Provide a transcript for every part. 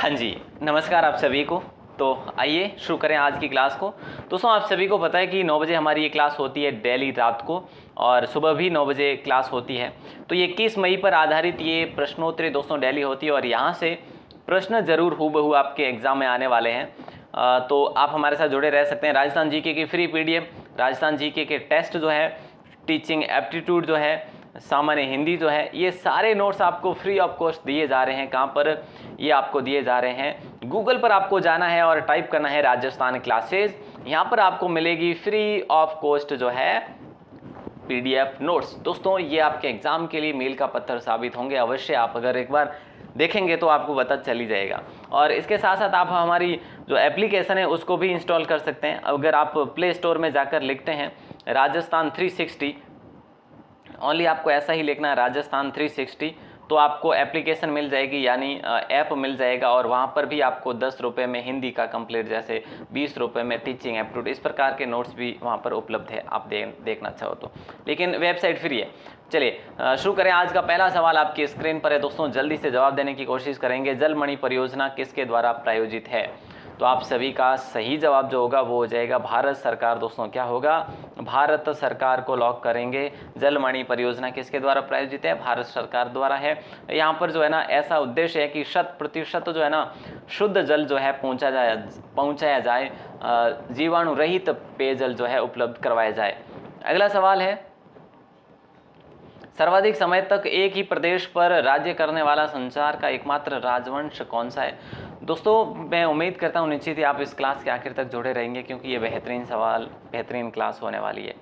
हाँ जी, नमस्कार आप सभी को। तो आइए शुरू करें आज की क्लास को। दोस्तों आप सभी को पता है कि 9 बजे हमारी ये क्लास होती है डेली रात को, और सुबह भी 9 बजे क्लास होती है। तो ये 21 मई पर आधारित ये प्रश्नोत्तरी दोस्तों डेली होती है, और यहाँ से प्रश्न जरूर हूबहू आपके एग्जाम में आने वाले हैं। तो आप हमारे साथ जुड़े रह सकते हैं। राजस्थान जीके की फ्री पीडीएफ, राजस्थान जीके के टेस्ट जो है, टीचिंग एप्टीट्यूड जो है, सामान्य हिंदी जो है, ये सारे नोट्स आपको फ्री ऑफ कॉस्ट दिए जा रहे हैं। कहाँ पर ये आपको दिए जा रहे हैं? गूगल पर आपको जाना है और टाइप करना है राजस्थान क्लासेज। यहाँ पर आपको मिलेगी फ्री ऑफ कॉस्ट जो है पीडीएफ नोट्स। दोस्तों ये आपके एग्जाम के लिए मील का पत्थर साबित होंगे। अवश्य आप अगर एक बार देखेंगे तो आपको पता चल ही जाएगा। और इसके साथ साथ आप हमारी जो एप्लीकेशन है उसको भी इंस्टॉल कर सकते हैं। अगर आप प्ले स्टोर में जाकर लिखते हैं राजस्थान 360, ओनली आपको ऐसा ही लिखना है राजस्थान 360, तो आपको एप्लीकेशन मिल जाएगी, यानी ऐप मिल जाएगा। और वहाँ पर भी आपको 10 रुपये में हिंदी का कंप्लीट, जैसे 20 रुपये में टीचिंग एप्टीट्यूड, इस प्रकार के नोट्स भी वहाँ पर उपलब्ध है, आप देखना चाहो तो। लेकिन वेबसाइट फ्री है। चलिए शुरू करें। आज का पहला सवाल आपकी स्क्रीन पर है दोस्तों, जल्दी से जवाब देने की कोशिश करेंगे। जलमणि परियोजना किसके द्वारा प्रायोजित है? तो आप सभी का सही जवाब जो होगा वो हो जाएगा भारत सरकार। दोस्तों क्या होगा? भारत सरकार को लॉक करेंगे। जलमणि परियोजना किसके द्वारा प्रायोजित है? भारत सरकार द्वारा है। यहाँ पर जो है ना, ऐसा उद्देश्य है कि 100% जो है ना शुद्ध जल जो है पहुँचाया जाए, जीवाणु रहित पेयजल जो है उपलब्ध करवाया जाए। अगला सवाल है, सर्वाधिक समय तक एक ही प्रदेश पर राज्य करने वाला संसार का एकमात्र राजवंश कौन सा है? दोस्तों मैं उम्मीद करता हूँ निश्चित ही आप इस क्लास के आखिर तक जुड़े रहेंगे, क्योंकि ये बेहतरीन सवाल, बेहतरीन क्लास होने वाली है।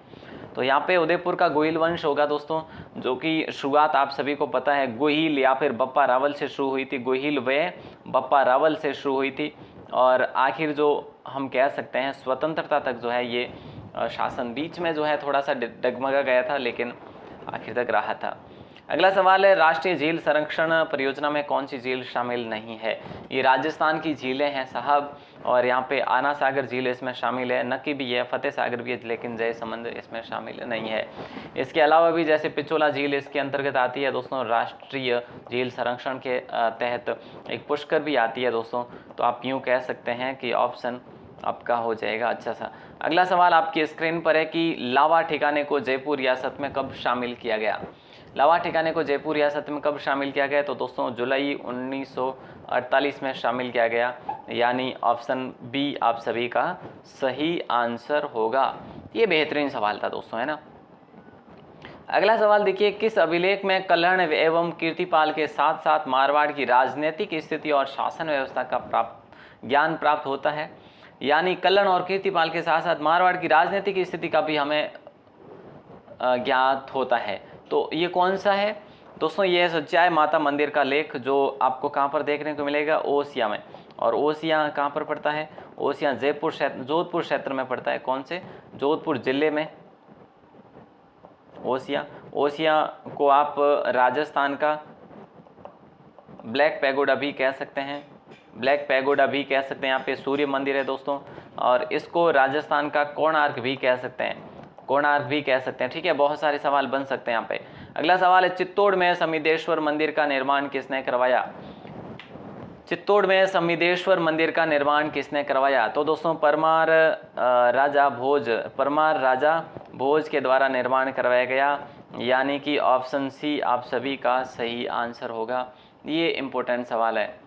तो यहाँ पे उदयपुर का गोहिल वंश होगा दोस्तों, जो कि शुरुआत आप सभी को पता है गोहिल या फिर बप्पा रावल से शुरू हुई थी। गोहिल व बप्पा रावल से शुरू हुई थी, और आखिर जो हम कह सकते हैं स्वतंत्रता तक जो है ये शासन बीच में जो है थोड़ा सा डगमगा गया था, लेकिन आखिर तक रहा था। अगला सवाल है, राष्ट्रीय झील संरक्षण परियोजना में कौन सी झील शामिल नहीं है? ये राजस्थान की झीलें हैं साहब, और यहाँ पे आना सागर झील इसमें शामिल है, नक्की भी है, फतेह सागर भी है, लेकिन जयसमंद इसमें शामिल नहीं है। इसके अलावा भी जैसे पिछोला झील इसके अंतर्गत आती है दोस्तों, राष्ट्रीय झील संरक्षण के तहत एक पुष्कर भी आती है दोस्तों। तो आप यूँ कह सकते हैं कि ऑप्शन आपका हो जाएगा अच्छा सा। अगला सवाल आपकी स्क्रीन पर है कि लावा ठिकाने को जयपुर रियासत में कब शामिल किया गया? लावा ठिकाने को जयपुर रियासत में कब शामिल किया गया? तो दोस्तों जुलाई 1948 में शामिल किया गया, यानी ऑप्शन बी आप सभी का सही आंसर होगा। ये बेहतरीन सवाल था दोस्तों, है ना। अगला सवाल देखिए, किस अभिलेख में कल्हण एवं कीर्तिपाल के साथ साथ मारवाड़ की राजनीतिक स्थिति और शासन व्यवस्था का ज्ञान प्राप्त होता है? यानी कल्हण और कीर्तिपाल के साथ साथ मारवाड़ की राजनीतिक स्थिति का भी हमें ज्ञात होता है। तो ये कौन सा है दोस्तों? ये सच्चाई माता मंदिर का लेख, जो आपको कहाँ पर देखने को मिलेगा? ओसिया में। और ओसिया कहाँ पर पड़ता है? ओसिया जोधपुर क्षेत्र में पड़ता है। कौन से? जोधपुर जिले में ओसिया। ओसिया को आप राजस्थान का ब्लैक पैगोडा भी कह सकते हैं, ब्लैक पैगोडा भी कह सकते हैं। यहाँ पे सूर्य मंदिर है दोस्तों, और इसको राजस्थान का कोणार्क भी कह सकते हैं, कोणार्क भी कह सकते हैं। ठीक है, बहुत सारे सवाल बन सकते हैं यहाँ पे। अगला सवाल है, चित्तौड़ में समिदेश्वर मंदिर का निर्माण किसने करवाया? चित्तौड़ में समिदेश्वर मंदिर का निर्माण किसने करवाया? तो दोस्तों परमार राजा भोज के द्वारा निर्माण करवाया गया, यानी कि ऑप्शन सी आप सभी का सही आंसर होगा। ये इंपॉर्टेंट सवाल है।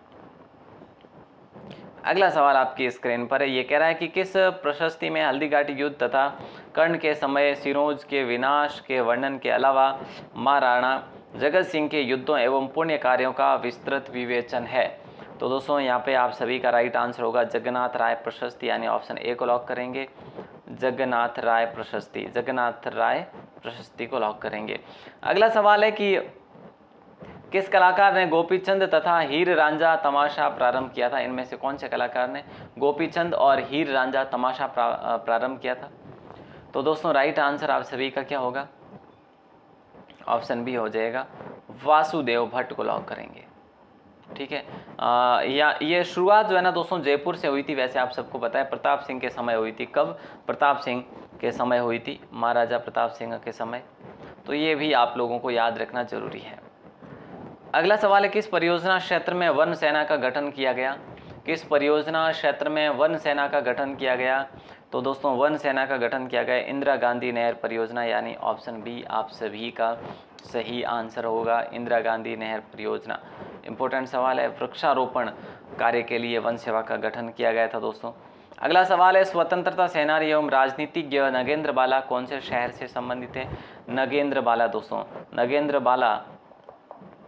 अगला सवाल आपकी स्क्रीन पर है, ये कह रहा है कि किस प्रशस्ति में हल्दीघाटी युद्ध तथा कर्ण के समय सिरोंज के विनाश के वर्णन के अलावा महाराणा जगत सिंह के युद्धों एवं पुण्य कार्यों का विस्तृत विवेचन है? तो दोस्तों यहाँ पे आप सभी का राइट आंसर होगा जगन्नाथ राय प्रशस्ति, यानी ऑप्शन ए को लॉक करेंगे। जगन्नाथ राय प्रशस्ति, जगन्नाथ राय प्रशस्ति को लॉक करेंगे। अगला सवाल है कि किस कलाकार ने गोपीचंद तथा हीर रांझा तमाशा प्रारंभ किया था? इनमें से कौन से कलाकार ने गोपीचंद और हीर रांझा तमाशा प्रारंभ किया था? तो दोस्तों राइट आंसर आप सभी का क्या होगा? ऑप्शन बी हो जाएगा, वासुदेव भट्ट को लॉक करेंगे। ठीक है, या ये शुरुआत जो है ना दोस्तों जयपुर से हुई थी। वैसे आप सबको पता है प्रताप सिंह के समय हुई थी। कब? प्रताप सिंह के समय हुई थी, महाराजा प्रताप सिंह के समय। तो ये भी आप लोगों को याद रखना जरूरी है। अगला सवाल है, किस परियोजना क्षेत्र में वन सेना का गठन किया गया? किस परियोजना क्षेत्र में वन सेना का गठन किया गया? तो दोस्तों वन सेना का गठन किया गया इंदिरा गांधी नहर परियोजना, यानी ऑप्शन बी आप सभी का सही आंसर होगा, इंदिरा गांधी नहर परियोजना। इंपॉर्टेंट सवाल है, वृक्षारोपण कार्य के लिए वन सेवा का गठन किया गया था दोस्तों। अगला सवाल है, स्वतंत्रता सेनानी एवं राजनीतिज्ञ नगेंद्र बाला कौन से शहर से संबंधित है? नगेंद्र बाला दोस्तों, नगेंद्र बाला,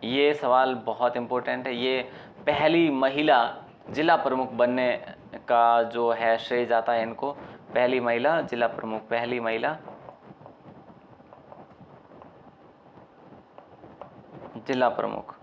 ये सवाल बहुत इंपॉर्टेंट है। ये पहली महिला जिला प्रमुख बनने का जो है श्रेय जाता है इनको, पहली महिला जिला प्रमुख, पहली महिला जिला प्रमुख।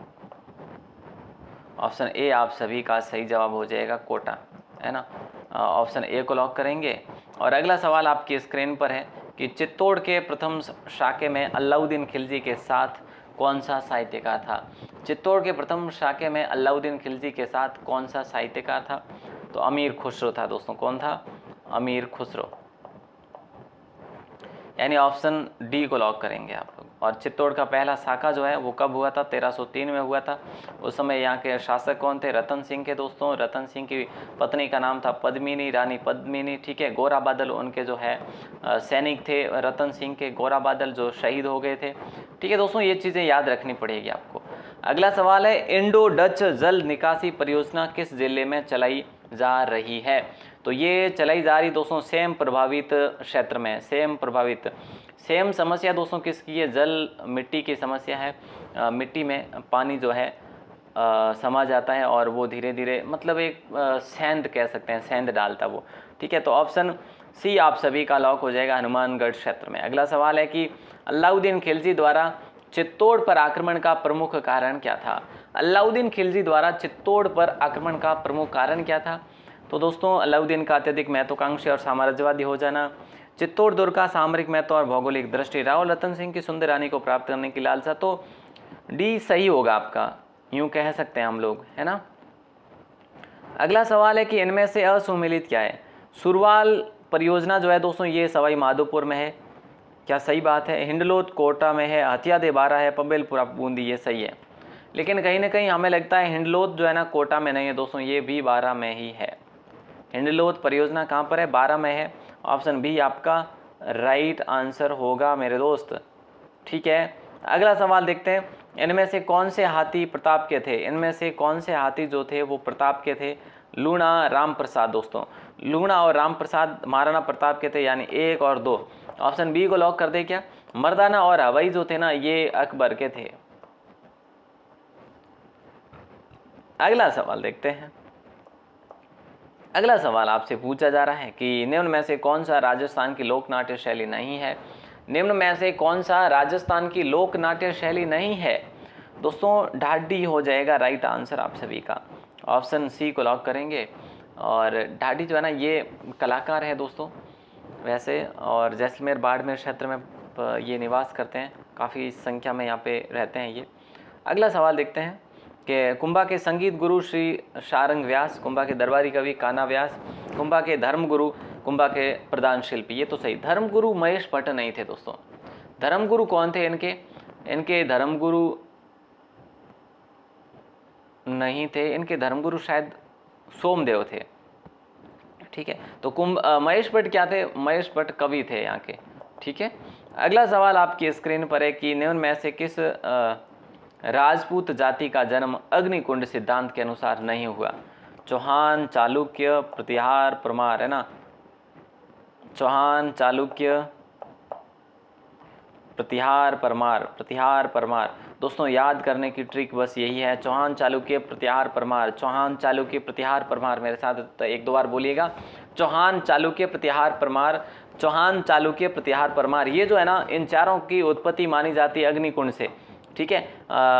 ऑप्शन ए आप सभी का सही जवाब हो जाएगा, कोटा, है ना। ऑप्शन ए को लॉक करेंगे। और अगला सवाल आपकी स्क्रीन पर है कि चित्तौड़ के प्रथम शाके में अलाउद्दीन खिलजी के साथ कौन सा साहित्यकार था? चित्तौड़ के प्रथम शाके में अलाउद्दीन खिलजी के साथ कौन सा साहित्यकार था? तो अमीर खुसरो था दोस्तों। कौन था? अमीर खुसरो, यानी ऑप्शन डी को लॉक करेंगे आप लोग। और चित्तौड़ का पहला शाखा जो है वो कब हुआ था? 1303 में हुआ था। उस समय यहाँ के शासक कौन थे? रतन सिंह के दोस्तों। रतन सिंह की पत्नी का नाम था पद्मिनी, रानी पद्मिनी, ठीक है। गोरा बादल उनके जो है सैनिक थे रतन सिंह के, गोरा बादल जो शहीद हो गए थे, ठीक है दोस्तों। ये चीज़ें याद रखनी पड़ेगी आपको। अगला सवाल है, इंडो डच जल निकासी परियोजना किस जिले में चलाई जा रही है? तो ये चलाई जा रही दोस्तों सेम प्रभावित क्षेत्र में, सेम प्रभावित। सेम समस्या दोस्तों किसकी है? जल मिट्टी की समस्या है। मिट्टी में पानी जो है समा जाता है और वो धीरे धीरे, मतलब एक सेंध कह सकते हैं, सेंध डालता वो, ठीक है। तो ऑप्शन सी आप सभी का लॉक हो जाएगा, हनुमानगढ़ क्षेत्र में। अगला सवाल है कि अलाउद्दीन खिलजी द्वारा चित्तौड़ पर आक्रमण का प्रमुख कारण क्या था? अलाउद्दीन खिलजी द्वारा चित्तौड़ पर आक्रमण का प्रमुख कारण क्या था? तो दोस्तों अलाउद्दीन का अत्यधिक महत्वाकांक्षी और साम्राज्यवादी हो जाना, चित्तौड़ दुर्ग का सामरिक महत्व और भौगोलिक दृष्टि, राव रतन सिंह की सुंदर रानी को प्राप्त करने की लालसा। तो डी सही होगा आपका, यूं कह सकते हैं हम लोग, है ना। अगला सवाल है कि इनमें से असुमेलित क्या है? सुरवाल परियोजना जो है दोस्तों ये सवाई माधोपुर में है, क्या सही बात है? हिंडलोत कोटा में है, हथियादे बारा है, पबेलपुरा बूंदी, ये सही है। लेकिन कहीं ना कहीं हमें लगता है हिंडलोत जो है ना कोटा में नहीं है दोस्तों, ये भी बारा में ही है। हिंडलोत परियोजना कहाँ पर है? बारा में है। ऑप्शन बी आपका राइट आंसर होगा मेरे दोस्त, ठीक है। अगला सवाल देखते हैं, इनमें से कौन से हाथी प्रताप के थे? इनमें से कौन से हाथी जो थे वो प्रताप के थे? लूणा, राम प्रसाद दोस्तों, लूणा और राम प्रसाद महाराणा प्रताप के थे, यानी 1 और 2। ऑप्शन बी को लॉक कर दे क्या? मर्दाना और हवाई जो थे ना ये अकबर के थे। अगला सवाल देखते हैं। अगला सवाल आपसे पूछा जा रहा है कि निम्न में से कौन सा राजस्थान की लोक नाट्य शैली नहीं है? निम्न में से कौन सा राजस्थान की लोक नाट्य शैली नहीं है? दोस्तों ढाडी हो जाएगा राइट आंसर आप सभी का, ऑप्शन सी को लॉक करेंगे। और ढाडी जो है ना ये कलाकार है दोस्तों वैसे, और जैसलमेर बाड़मेर क्षेत्र में ये निवास करते हैं, काफ़ी संख्या में यहाँ पे रहते हैं ये। अगला सवाल देखते हैं कि कुंभा के संगीत गुरु श्री शारंग व्यास, कुंभा के दरबारी कवि कान्हा व्यास, कुंभा के धर्म गुरु, कुंभा के प्रधान शिल्पी। ये तो सही, धर्म गुरु महेश भट्ट नहीं थे दोस्तों। धर्म गुरु कौन थे इनके? इनके धर्म गुरु नहीं थे, इनके धर्म गुरु शायद सोमदेव थे, ठीक है। तो महेश भट्ट क्या थे? महेश भट्ट कवि थे यहाँ के, ठीक है। अगला सवाल आपकी स्क्रीन पर है कि निम्न में से किस राजपूत जाति का जन्म अग्निकुंड सिद्धांत के अनुसार नहीं हुआ? चौहान, चालुक्य, प्रतिहार, परमार, है ना। चौहान, चालुक्य, प्रतिहार, परमार, प्रतिहार, परमार। दोस्तों याद करने की ट्रिक बस यही है, चौहान, चालुक्य, प्रतिहार, परमार, चौहान, चालुक्य, प्रतिहार, परमार। मेरे साथ 1-2 बार बोलिएगा, चौहान, चालुक्य, प्रतिहार, परमार, चौहान, चालुक्य, प्रतिहार, परमार। ये जो है ना इन चारों की उत्पत्ति मानी जाती है अग्निकुंड से, ठीक है।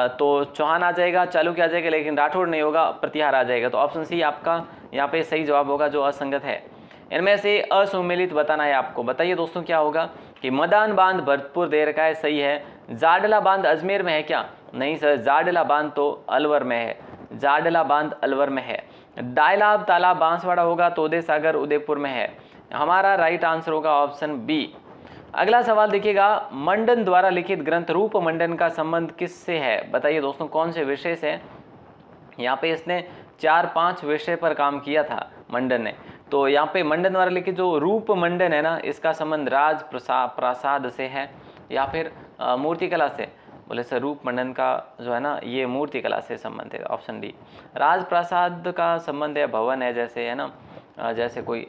तो चौहान आ जाएगा, चालुक्य आ जाएगा, लेकिन राठौड़ नहीं होगा, प्रतिहार आ जाएगा। तो ऑप्शन सी आपका यहाँ पे सही जवाब होगा जो असंगत है। इनमें से असुमेलित बताना है आपको। बताइए दोस्तों क्या होगा कि मदान बांध भरतपुर दे रखा है, सही है। जाडला बांध अजमेर में है क्या? नहीं सर, जाडला बांध तो अलवर में है, जाडला बांध अलवर में है। डायलाब तालाब बांसवाड़ा होगा, तोदे सागर उदयपुर में है। हमारा राइट आंसर होगा ऑप्शन बी, अगला सवाल देखिएगा, मंडन द्वारा लिखित ग्रंथ रूप मंडन का संबंध किससे है? बताइए दोस्तों कौन से विषय से? यहाँ पे इसने 4-5 विषय पर काम किया था मंडन ने। तो यहाँ पे मंडन द्वारा लिखित जो रूप मंडन है ना, इसका संबंध राज प्रासाद से है या फिर मूर्तिकला से? बोले सर रूप मंडन का जो है ना ये मूर्तिकला से संबंध है, ऑप्शन डी। राज प्रासाद का संबंध है भवन है, जैसे है ना, जैसे कोई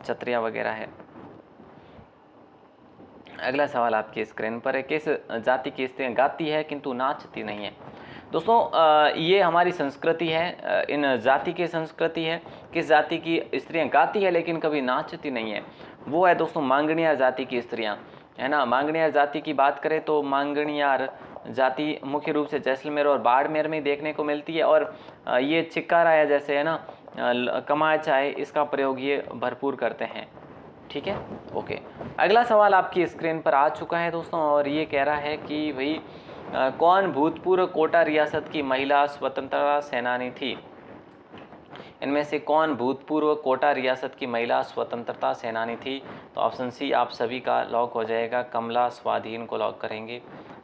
छतरियाँ वगैरह है। अगला सवाल आपकी स्क्रीन पर है, किस जाति की स्त्रियाँ गाती है किंतु नाचती नहीं है? दोस्तों ये हमारी संस्कृति है, इन जाति की संस्कृति है। किस जाति की स्त्रियाँ गाती है लेकिन कभी नाचती नहीं है? वो है दोस्तों मांगणियार जाति की स्त्रियाँ, है ना। मांगणियार जाति की बात करें तो मांगणियार जाति मुख्य रूप से जैसलमेर और बाड़मेर में देखने को मिलती है। और ये चिक्कारा है जैसे है ना, कमाय चाय, इसका प्रयोग ये भरपूर करते हैं। ठीक है, ओके। अगला सवाल आपकी स्क्रीन पर आ चुका है दोस्तों, और ये कह रहा है कि भाई कौन भूतपूर्व कोटा रियासत की महिला स्वतंत्रता सेनानी थी? इनमें से कौन भूतपूर्व कोटा रियासत की महिला स्वतंत्रता सेनानी थी? तो ऑप्शन सी आप सभी का लॉक हो जाएगा। कमला स्वाधीन को लॉक करेंगे,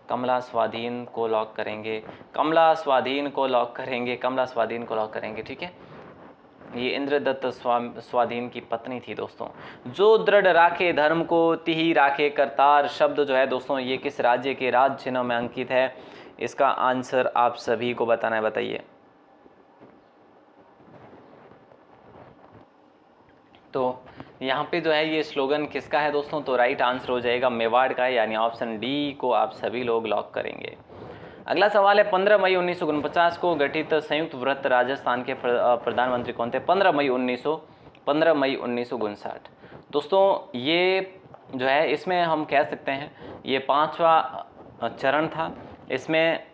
कमला स्वाधीन को लॉक करेंगे, कमला स्वाधीन को लॉक करेंगे, कमला स्वाधीन को लॉक करेंगे। ठीक है, ये इंद्रदत्त स्वाधीन की पत्नी थी दोस्तों। जो दृढ़ राखे धर्म को तिहि राखे करतार शब्द जो है दोस्तों, ये किस राज्य के राज चिन्ह में अंकित है? इसका आंसर आप सभी को बताना है, बताइए। तो यहाँ पे जो है ये स्लोगन किसका है दोस्तों? तो राइट आंसर हो जाएगा मेवाड़ का है, यानी ऑप्शन डी को आप सभी लोग लॉक करेंगे। अगला सवाल है, 15 मई 1949 को गठित संयुक्त व्रत राजस्थान के प्रधानमंत्री कौन थे? 15 मई 1959। दोस्तों ये जो है इसमें हम कह सकते हैं ये 5वां चरण था। इसमें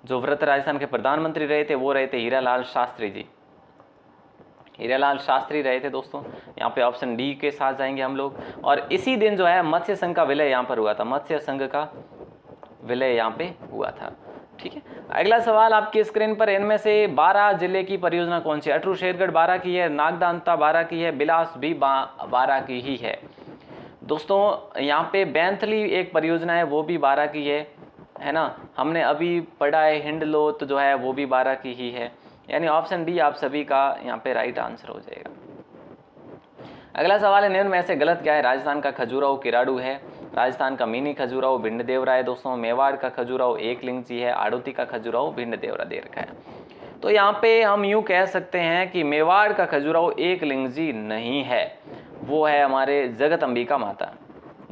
जो व्रत राजस्थान के प्रधानमंत्री रहे थे वो रहे थे हीरालाल शास्त्री जी। हीरालाल शास्त्री रहे थे दोस्तों। यहाँ पे ऑप्शन डी के साथ जाएंगे हम लोग। और इसी दिन जो है मत्स्य संघ का विलय यहाँ पर हुआ था, मत्स्य संघ का विलय यहाँ पे हुआ था। ठीक है, अगला सवाल आपकी स्क्रीन पर, इनमें से 12 जिले की परियोजना कौन सी है? अटरू शेरगढ़ 12 की है, नागदांता 12 की है, बिलास भी 12 की ही है। दोस्तों यहाँ पे बैंथली एक परियोजना है, वो भी 12 की है ना। हमने अभी पढ़ा है हिंडलोत जो है वो भी 12 की ही है, यानी ऑप्शन डी आप सभी का यहाँ पे राइट आंसर हो जाएगा। अगला सवाल है, निम्न में से गलत क्या है? राजस्थान का खजुराहो किराड़ू है, राजस्थान का मिनी खजुराहो भिंड देवरा है दोस्तों, मेवाड़ का खजुराहो एकलिंगजी है, आड़ोती का खजुराहो भिंड देवरा दे रखा है। तो यहाँ पे हम यूँ कह सकते हैं कि मेवाड़ का खजुराहो एकलिंगजी नहीं है, वो है हमारे जगत अंबिका माता।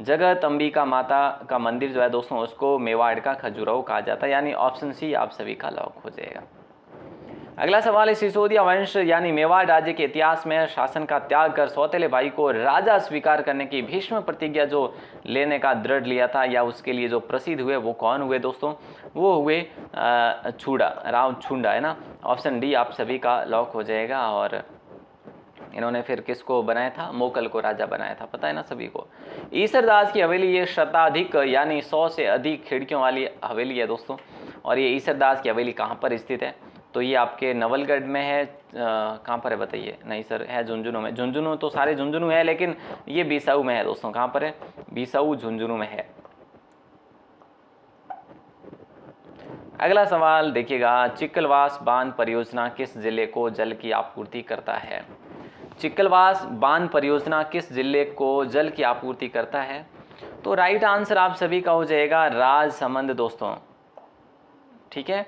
जगत अंबिका माता का मंदिर जो है दोस्तों उसको मेवाड़ का खजुराहो कहा जाता है, यानी ऑप्शन सी आप सभी का लॉक हो जाएगा। अगला सवाल है, सिसोदिया वंश यानी मेवाड़ राज्य के इतिहास में शासन का त्याग कर सौतेले भाई को राजा स्वीकार करने की भीष्म प्रतिज्ञा जो लेने का दृढ़ लिया था या उसके लिए जो प्रसिद्ध हुए वो कौन हुए दोस्तों? वो हुए छूड़ा, राव छुंडा, है ना। ऑप्शन डी आप सभी का लॉक हो जाएगा। और इन्होंने फिर किसको बनाया था? मोकल को राजा बनाया था, पता है ना सभी को। ईसरदास की हवेली ये शताधिक यानी 100 से अधिक खिड़कियों वाली हवेली है दोस्तों। और ये ईसरदास की हवेली कहाँ पर स्थित है? तो ये आपके नवलगढ़ में है। कहाँ पर है बताइए? नहीं सर, है झुंझुनू में। झुंझुनू तो सारे झुंझुनू है, लेकिन ये बीसाऊ में है दोस्तों। कहाँ पर है? बीसाऊ झुंझुनू में है। अगला सवाल देखिएगा, चिक्कलवास बांध परियोजना किस जिले को जल की आपूर्ति करता है? चिक्कलवास बांध परियोजना किस जिले को जल की आपूर्ति करता है? तो राइट आंसर आप सभी का हो जाएगा राजसमंद दोस्तों। ठीक है,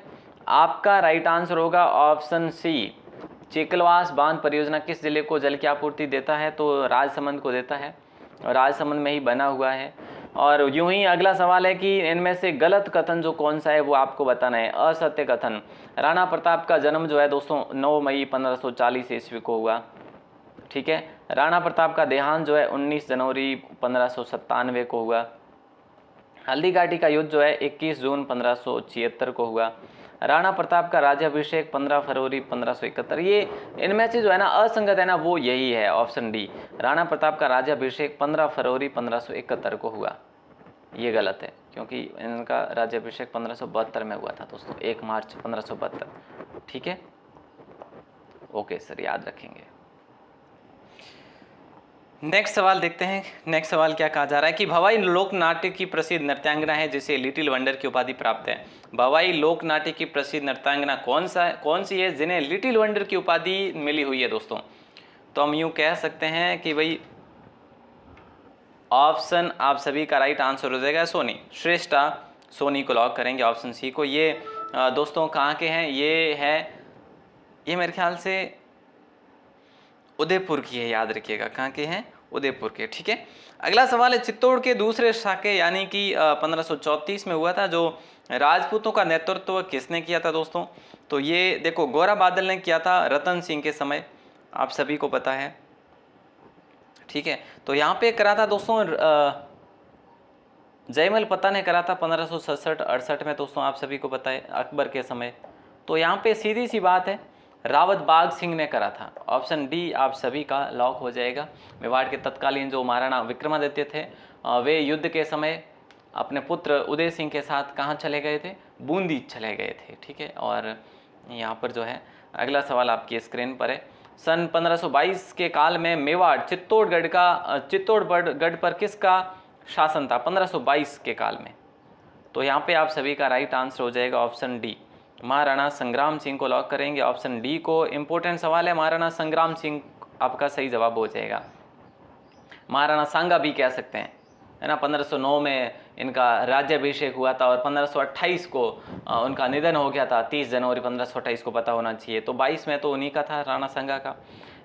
आपका राइट आंसर होगा ऑप्शन सी। चिक्कलवास बांध परियोजना किस जिले को जल की आपूर्ति देता है? तो राजसमंद को देता है, और राजसमंद में ही बना हुआ है। और यूं ही अगला सवाल है कि इनमें से गलत कथन जो कौन सा है वो आपको बताना है। असत्य कथन, राणा प्रताप का जन्म जो है दोस्तों 9 मई 1540 ईस्वी को हुआ। ठीक है, राणा प्रताप का देहांत जो है 19 जनवरी 1597 को हुआ। हल्दी घाटी का युद्ध जो है 21 जून 1576 को हुआ। राणा प्रताप का राज्याभिषेक 15 फरवरी 1571। ये इनमें से जो है ना असंगत है ना, वो यही है ऑप्शन डी। राणा प्रताप का राज्याभिषेक 15 फरवरी 1571 को हुआ। ये गलत है, क्योंकि इनका राज्याभिषेक 1572 में हुआ था दोस्तों, 1 मार्च 1572। ठीक है, ओके सर, याद रखेंगे। नेक्स्ट सवाल देखते हैं। नेक्स्ट सवाल क्या कहा जा रहा है कि भवाई लोक नाट्य की प्रसिद्ध नृत्यांगना है जिसे लिटिल वंडर की उपाधि प्राप्त है। भवाई लोक नाट्य की प्रसिद्ध नृत्यांगना कौन सी है जिन्हें लिटिल वंडर की उपाधि मिली हुई है दोस्तों? तो हम यूं कह सकते हैं कि भाई ऑप्शन आप सभी का राइट आंसर हो जाएगा सोनी, श्रेष्ठा सोनी को लॉक करेंगे ऑप्शन सी को। ये दोस्तों कहाँ के हैं? ये मेरे ख्याल से उदयपुर की है, याद रखिएगा कहाँ के हैं, उदयपुर के। ठीक है, अगला सवाल है चित्तौड़ के दूसरे शाके यानी कि 1534 में हुआ था जो राजपूतों का नेतृत्व किसने किया था दोस्तों? तो ये देखो गोरा बादल ने किया था रतन सिंह के समय, आप सभी को पता है। ठीक है, तो यहाँ पे करा था दोस्तों जयमल पता ने करा था 1567-68 में दोस्तों, आप सभी को पता है अकबर के समय। तो यहाँ पे सीधी सी बात है रावत बाग सिंह ने करा था। ऑप्शन डी आप सभी का लॉक हो जाएगा। मेवाड़ के तत्कालीन जो महाराणा विक्रमादित्य थे वे युद्ध के समय अपने पुत्र उदय सिंह के साथ कहाँ चले गए थे? बूंदी चले गए थे। ठीक है, और यहाँ पर जो है अगला सवाल आपकी स्क्रीन पर है। सन 1522 के काल में मेवाड़ चित्तौड़गढ़ पर किसका शासन था 1522 के काल में? तो यहाँ पे आप सभी का राइट आंसर हो जाएगा ऑप्शन डी, महाराणा संग्राम सिंह को लॉक करेंगे ऑप्शन डी को। इंपॉर्टेंट सवाल है, महाराणा संग्राम सिंह आपका सही जवाब हो जाएगा। महाराणा सांगा भी कह सकते हैं, है ना। 1509 में इनका राज्याभिषेक हुआ था और 1528 को उनका निधन हो गया था। 30 जनवरी 1528 को पता होना चाहिए। तो 22 में तो उन्हीं का था, राणा सांगा का।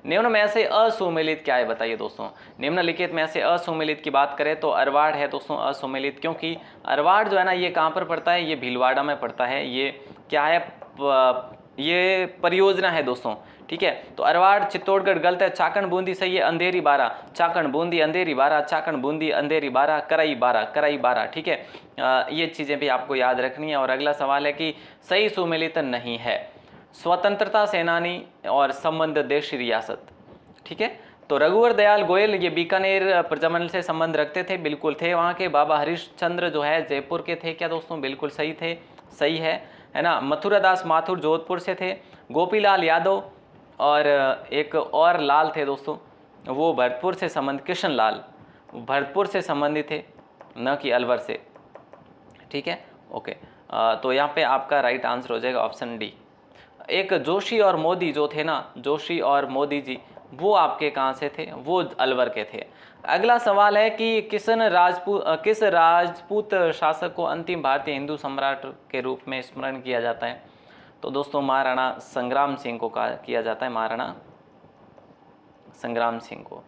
निम्न में से असुमेलित क्या है बताइए दोस्तों? निम्नलिखित में से असुमेलित की बात करें तो अरवाड़ है दोस्तों असुमेलित, क्योंकि अरवाड़ जो है ना ये कहाँ पर पड़ता है? ये भीलवाड़ा में पड़ता है। ये क्या है? ये परियोजना है दोस्तों। ठीक है, तो अरवाड़ चित्तौड़गढ़ गलत है। चाकण बूंदी सही है। अंधेरी बारा, चाकण बूंदी अंधेरी बारा, चाकण बूंदी अंधेरी बारा, कराई बारा। ठीक है, ये चीज़ें भी आपको याद रखनी है। और अगला सवाल है कि सही सुमेलित नहीं है। स्वतंत्रता सेनानी और संबंध देशी रियासत। ठीक है, तो रघुवर दयाल गोयल ये बीकानेर प्रजमन से संबंध रखते थे, बिल्कुल थे। वहाँ के बाबा हरिश्चंद्र जो है जयपुर के थे क्या दोस्तों? बिल्कुल सही थे, सही है ना। मथुरादास माथुर जोधपुर से थे। गोपीलाल यादव और एक और लाल थे दोस्तों, वो भरतपुर से संबंध, कृष्ण लाल भरतपुर से संबंधित थे, न कि अलवर से। ठीक है, ओके। तो यहाँ पे आपका राइट आंसर हो जाएगा ऑप्शन डी। एक जोशी और मोदी जो थे ना, जोशी और मोदी जी, वो आपके कहाँ से थे? वो अलवर के थे। अगला सवाल है कि किस राजपूत शासक को अंतिम भारतीय हिंदू सम्राट के रूप में स्मरण किया जाता है? तो दोस्तों महाराणा संग्राम सिंह को किया जाता है, महाराणा संग्राम सिंह को,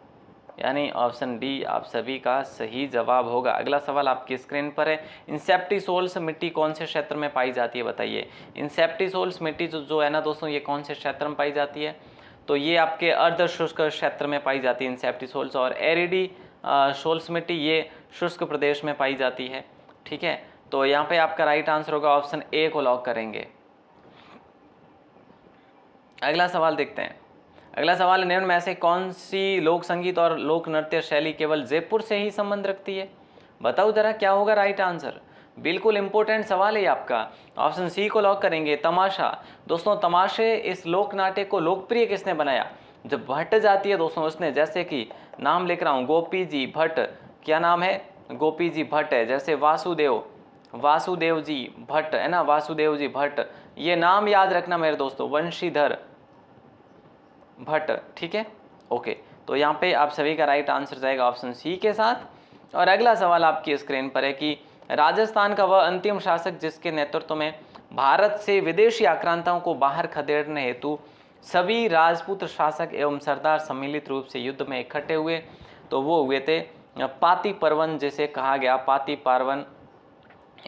यानी ऑप्शन डी आप सभी का सही जवाब होगा। अगला सवाल आपकी स्क्रीन पर है। इंसेप्टिसोल्स मिट्टी कौन से क्षेत्र में पाई जाती है बताइए? इंसेप्टिसोल्स मिट्टी जो है ना दोस्तों, ये कौन से क्षेत्र में पाई जाती है? तो ये आपके अर्ध शुष्क क्षेत्र में पाई जाती है इंसेप्टिसोल्स। और एरिडी सोल्स मिट्टी ये शुष्क प्रदेश में पाई जाती है। ठीक है, तो यहाँ पे आपका राइट आंसर होगा ऑप्शन ए को लॉक करेंगे। अगला सवाल देखते हैं। अगला सवाल, निम्न में से कौन सी लोक संगीत और लोक नृत्य शैली केवल जयपुर से ही संबंध रखती है? बताओ जरा क्या होगा राइट आंसर? बिल्कुल इंपॉर्टेंट सवाल है आपका। ऑप्शन सी को लॉक करेंगे, तमाशा। दोस्तों तमाशे इस लोक नाट्य को लोकप्रिय किसने बनाया? जब भट्ट जाती है दोस्तों उसने, जैसे कि नाम लिख रहा हूँ गोपी जी भट्ट, क्या नाम है? गोपी जी भट्ट है। जैसे वासुदेव जी भट्ट, है ना, वासुदेव जी भट्ट, ये नाम याद रखना मेरे दोस्तों, वंशीधर भट्ट। ठीक है, ओके। तो यहाँ पे आप सभी का राइट आंसर जाएगा ऑप्शन सी के साथ। और अगला सवाल आपकी स्क्रीन पर है कि राजस्थान का वह अंतिम शासक जिसके नेतृत्व में भारत से विदेशी आक्रांताओं को बाहर खदेड़ने हेतु सभी राजपूत शासक एवं सरदार सम्मिलित रूप से युद्ध में इकट्ठे हुए, तो वो हुए थे पाती पर्वन, जिसे कहा गया पाती पार्वन,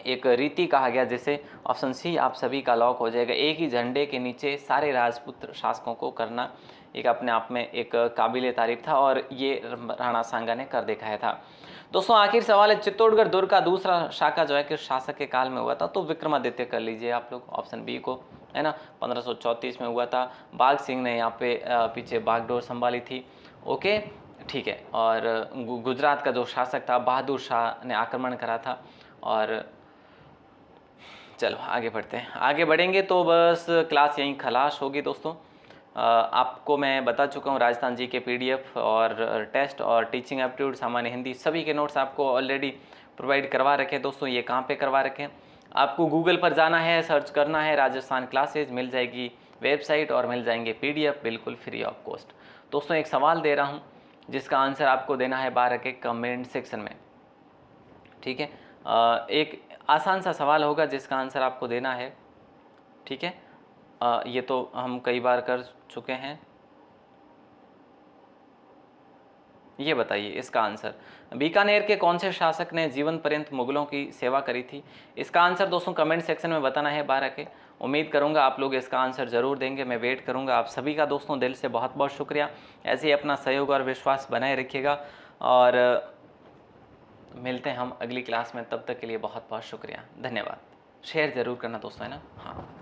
एक रीति कहा गया जिसे। ऑप्शन सी आप सभी का लॉक हो जाएगा। एक ही झंडे के नीचे सारे राजपूत शासकों को करना एक अपने आप में एक काबिले तारीफ था, और ये राणा सांगा ने कर दिखाया था। दोस्तों आखिर सवाल है, चित्तौड़गढ़ दुर्ग का दूसरा शाखा जो है किस शासक के काल में हुआ था? तो विक्रमादित्य कर लीजिए आप लोग, ऑप्शन बी को, है ना। 1534 में हुआ था। बाघ सिंह ने यहाँ पे पीछे बागडोर संभाली थी। ओके, ठीक है। और गुजरात का जो शासक था बहादुर शाह ने आक्रमण करा था। और चलो आगे बढ़ते हैं। आगे बढ़ेंगे तो बस क्लास यहीं खलास होगी दोस्तों। आपको मैं बता चुका हूँ राजस्थान जी के पीडीएफ और टेस्ट और टीचिंग एप्टीट्यूड सामान्य हिंदी सभी के नोट्स आपको ऑलरेडी प्रोवाइड करवा रखे हैं। दोस्तों ये कहाँ पे करवा रखे हैं, आपको गूगल पर जाना है, सर्च करना है राजस्थान क्लासेज, मिल जाएगी वेबसाइट और मिल जाएंगे पीडीएफ बिल्कुल फ्री ऑफ कॉस्ट। दोस्तों एक सवाल दे रहा हूँ जिसका आंसर आपको देना है 12 के कमेंट सेक्शन में, ठीक है। एक आसान सा सवाल होगा जिसका आंसर आपको देना है, ठीक है। ये तो हम कई बार कर चुके हैं। ये बताइए इसका आंसर, बीकानेर के कौन से शासक ने जीवन पर्यंत मुगलों की सेवा करी थी? इसका आंसर दोस्तों कमेंट सेक्शन में बताना है 12 के। उम्मीद करूंगा आप लोग इसका आंसर ज़रूर देंगे, मैं वेट करूंगा आप सभी का। दोस्तों दिल से बहुत बहुत शुक्रिया, ऐसे ही अपना सहयोग और विश्वास बनाए रखिएगा और मिलते हैं हम अगली क्लास में। तब तक के लिए बहुत बहुत शुक्रिया, धन्यवाद। शेयर ज़रूर करना दोस्तों, है ना। हाँ।